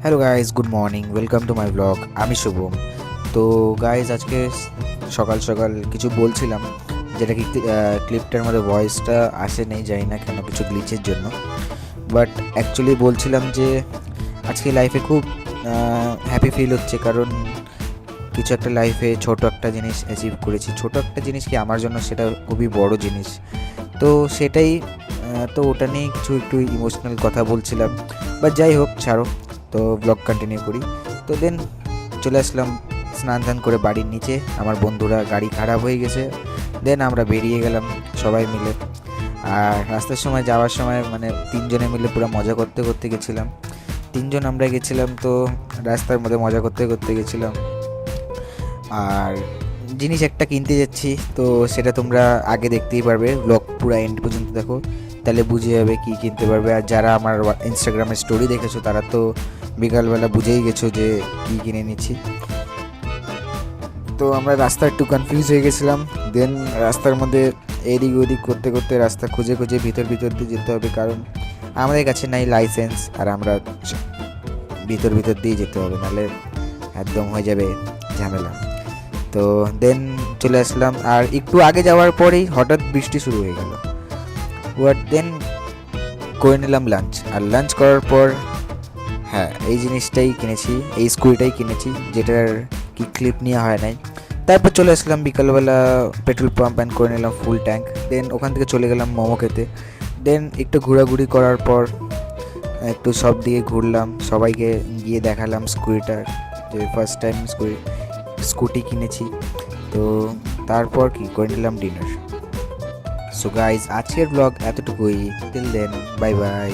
Hello guys, good morning, welcome to my blog. আমি শুভম। তো guys, আজকে সকাল সকাল কিছু বলছিলাম, যেটা কি ক্লিপটার মধ্যে ভয়েসটা আসে নেই, জানি না কেন, কিছু গ্লিচের জন্য। বাট অ্যাকচুয়ালি বলছিলাম যে আজকে লাইফে খুব হ্যাপি ফিল হচ্ছে, কারণ কিছু একটা লাইফে ছোটো একটা জিনিস অ্যাচিভ করেছি। ছোটো একটা জিনিস কি আমার জন্য সেটা খুবই বড় জিনিস। তো সেটাই, তো ওটা নিয়ে কিছু একটু ইমোশনাল কথা বলছিলাম। বাট যাই হোক, ছাড়ো, তো ব্লগ কন্টিনিউ করি। তো দেন চলে আসলাম স্নান টান করে বাড়ির নিচে। আমার বন্ধুরা গাড়ি খারাপ হয়ে গেছে, দেন আমরা বেরিয়ে গেলাম সবাই মিলে। আর রাস্তার সময় যাওয়ার সময় মানে তিনজনে মিলে পুরো মজা করতে করতে গেছিলাম। তিনজন আমরা গেছিলাম, তো রাস্তার মধ্যে মজা করতে করতে গেছিলাম। আর জিনিস একটা কিনতে যাচ্ছি, তো সেটা তোমরা আগে দেখতেই পারবে, ব্লগ পুরো এন্ড পর্যন্ত দেখো, তাহলে বুঝে যাবে কী কিনতে পারবে। আর যারা আমার ইনস্টাগ্রামের স্টোরি দেখেছো তারা তো বিকালবেলা বুঝেই গেছো যে কী কিনে নিচ্ছি। তো আমরা রাস্তা একটু কনফিউজ হয়ে গেছিলাম, দেন রাস্তার মধ্যে এদিক ওদিক করতে করতে রাস্তা খুঁজে খুঁজে ভিতর ভিতর দিয়ে যেতে হবে, কারণ আমাদের কাছে নাই লাইসেন্স, আর আমরা ভিতর ভিতর দিয়ে যেতে হবে, নাহলে একদম হয়ে যাবে ঝামেলা। তো দেন চলে আসলাম, আর একটু আগে যাওয়ার পরেই হঠাৎ বৃষ্টি শুরু হয়ে গেল। দেন করে নিলাম লাঞ্চ, আর লাঞ্চ করার পর হ্যাঁ, এই জিনিসটাই কিনেছি, এই স্কুটিটাই কিনেছি, যেটার কি ক্লিপ নেওয়া হয় নাই। তারপর চলে আসলাম বিকালবেলা পেট্রোল পাম্প অ্যান্ড করে নিলাম ফুল ট্যাঙ্ক। দেন ওখান থেকে চলে গেলাম মোমো খেতে। দেন একটু ঘোরাঘুরি করার পর একটু সব দিকে ঘুরলাম, সবাইকে গিয়ে দেখালাম স্কুটিটা, যে ফার্স্ট টাইম স্কুটি কিনেছি। তো তারপর কি করে নিলাম ডিনার। সো গাইজ, আজকের ব্লগ এতটুকুই। Till then, bye by.